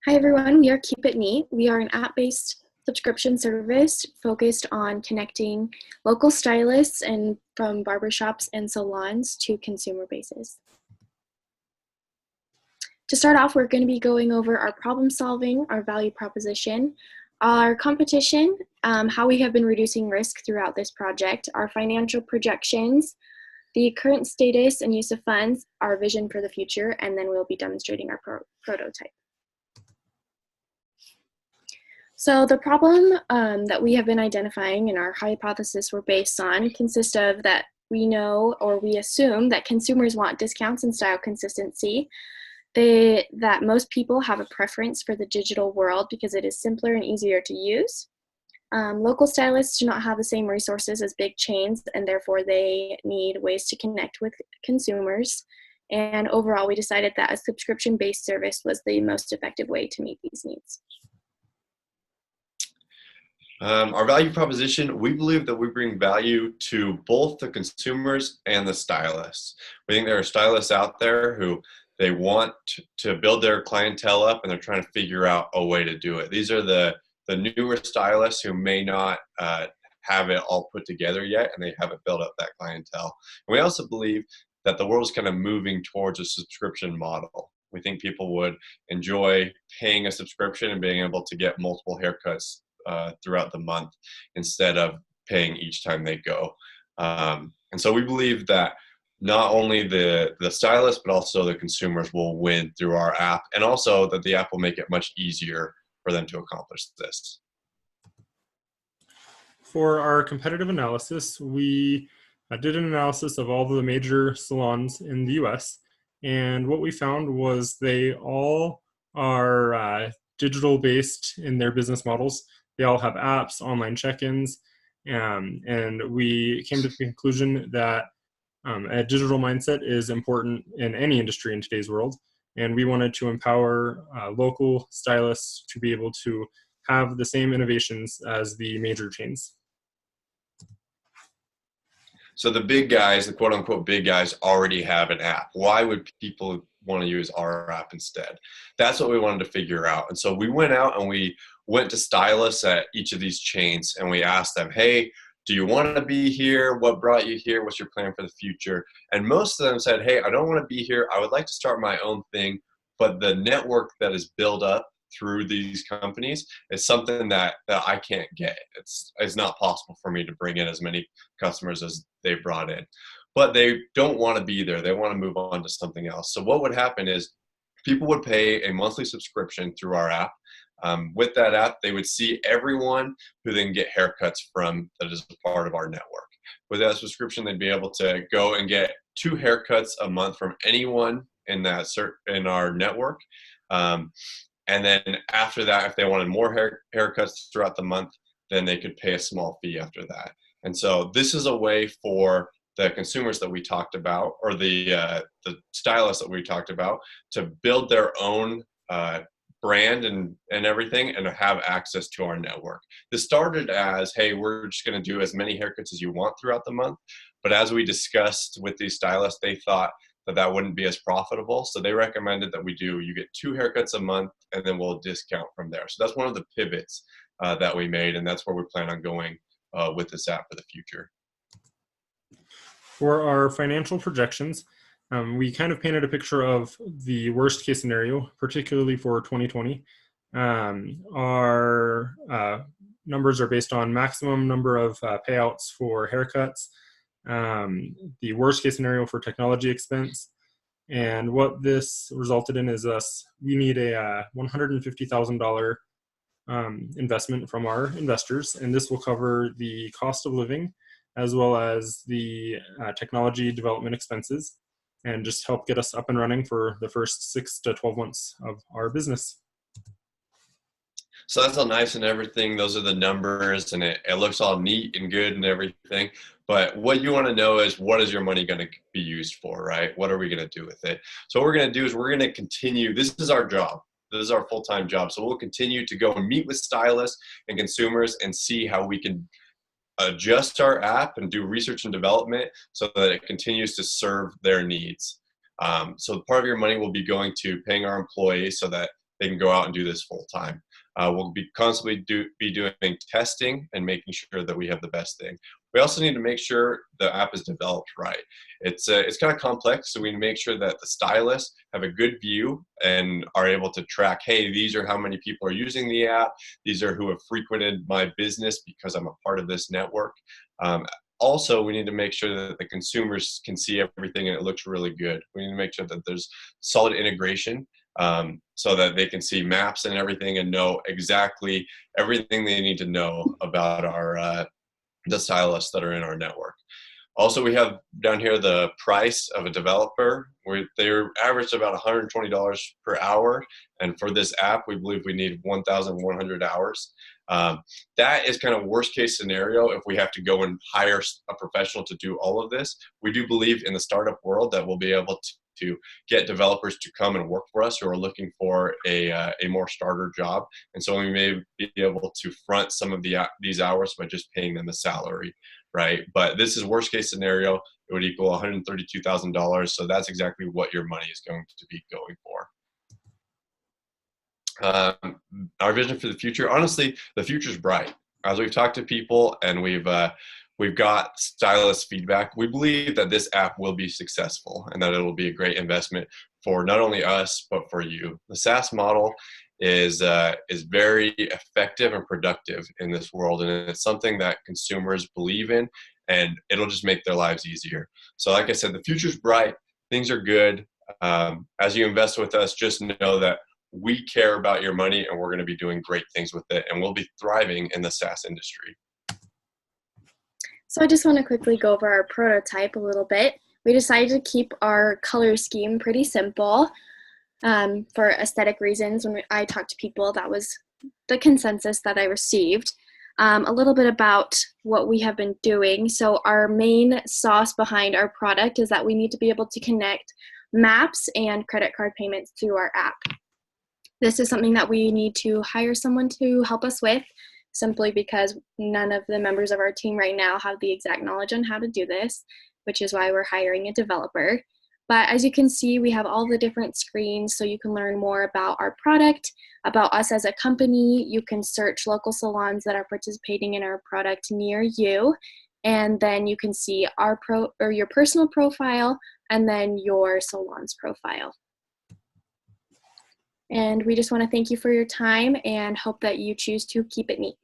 Hi everyone, we are Keep It Neat. We are an app-based subscription service focused on connecting local stylists and from barbershops and salons to consumer bases. To start off, we're going to be going over our problem solving, our value proposition, our competition, how we have been reducing risk throughout this project, our financial projections, the current status and use of funds, our vision for the future, and then we'll be demonstrating our prototype. So the problem that we have been identifying and our hypothesis we're based on consists of that we know or we assume that consumers want discounts and style consistency, that most people have a preference for the digital world because it is simpler and easier to use. Local stylists do not have the same resources as big chains, and therefore they need ways to connect with consumers. And overall, we decided that a subscription-based service was the most effective way to meet these needs. Our value proposition, we believe that we bring value to both the consumers and the stylists. We think there are stylists out there who they want to build their clientele up and they're trying to figure out a way to do it. These are the newer stylists who may not have it all put together yet and they haven't built up that clientele. And we also believe that the world is kind of moving towards a subscription model. We think people would enjoy paying a subscription and being able to get multiple haircuts throughout the month instead of paying each time they go. And so we believe that not only the stylists, but also the consumers will win through our app, and also that the app will make it much easier for them to accomplish this. For our competitive analysis, we did an analysis of all the major salons in the US, and what we found was they all are digital-based in their business models. They all have apps, online check-ins, and we came to the conclusion that a digital mindset is important in any industry in today's world, and we wanted to empower local stylists to be able to have the same innovations as the major chains. So the big guys, the quote-unquote big guys, already have an app. Why would people want to use our app instead? That's what we wanted to figure out. And so we went out and we went to stylists at each of these chains and we asked them, hey, do you want to be here? What brought you here? What's your plan for the future? And most of them said, hey, I don't want to be here. I would like to start my own thing, but the network that is built up through these companies is something that I can't get. It's not possible for me to bring in as many customers as they brought in. But they don't want to be there. They want to move on to something else. So what would happen is people would pay a monthly subscription through our app. With that app, they would see everyone who they can get haircuts from that is a part of our network. With that subscription, they'd be able to go and get 2 haircuts a month from anyone in our network. And then after that, if they wanted more haircuts throughout the month, then they could pay a small fee after that. And so this is a way for the consumers that we talked about, or the stylists that we talked about, to build their own brand and everything and have access to our network. This started as, hey, we're just going to do as many haircuts as you want throughout the month. But as we discussed with these stylists, they thought that wouldn't be as profitable. So they recommended that you get 2 haircuts a month and then we'll discount from there. So that's one of the pivots that we made, and that's where we plan on going with this app for the future. For our financial projections, we kind of painted a picture of the worst case scenario, particularly for 2020. Our numbers are based on maximum number of payouts for haircuts, the worst case scenario for technology expense, and what this resulted in is we need a $150,000 investment from our investors, and this will cover the cost of living as well as the technology development expenses, and just help get us up and running for the first 6 to 12 months of our business. So that's all nice and everything. Those are the numbers, and it looks all neat and good and everything. But what you want to know is, what is your money going to be used for, right? What are we going to do with it? So what we're going to do is we're going to continue. This is our job. This is our full-time job. So we'll continue to go and meet with stylists and consumers and see how we can adjust our app and do research and development so that it continues to serve their needs. So part of your money will be going to paying our employees so that they can go out and do this full time. We'll be constantly be doing testing and making sure that we have the best thing. We also need to make sure the app is developed right. It's kind of complex, so we make sure that the stylists have a good view and are able to track, hey, these are how many people are using the app. These are who have frequented my business because I'm a part of this network. Also, we need to make sure that the consumers can see everything and it looks really good. We need to make sure that there's solid integration so that they can see maps and everything and know exactly everything they need to know about the stylists that are in our network. Also, we have down here the price of a developer. They're averaged about $120 per hour. And for this app, we believe we need 1,100 hours. That is kind of worst case scenario if we have to go and hire a professional to do all of this. We do believe in the startup world that we'll be able to get developers to come and work for us who are looking for a more starter job. And so we may be able to front some of these hours by just paying them a salary, right? But this is worst case scenario. It would equal $132,000. So that's exactly what your money is going to be going for. Our vision for the future, honestly, the future's bright. As we've talked to people and we've got stylist feedback, we believe that this app will be successful and that it'll be a great investment for not only us, but for you. The SaaS model is very effective and productive in this world, and it's something that consumers believe in, and it'll just make their lives easier. So like I said, the future's bright, things are good. As you invest with us, just know that we care about your money and we're going to be doing great things with it, and we'll be thriving in the SaaS industry. So I just want to quickly go over our prototype a little bit. We decided to keep our color scheme pretty simple for aesthetic reasons. When I talked to people, that was the consensus that I received. A little bit about what we have been doing. So our main sauce behind our product is that we need to be able to connect maps and credit card payments through our app. This is something that we need to hire someone to help us with, simply because none of the members of our team right now have the exact knowledge on how to do this, which is why we're hiring a developer. But as you can see, we have all the different screens, so you can learn more about our product, about us as a company. You can search local salons that are participating in our product near you, and then you can see your personal profile and then your salon's profile. And we just want to thank you for your time and hope that you choose to keep it neat.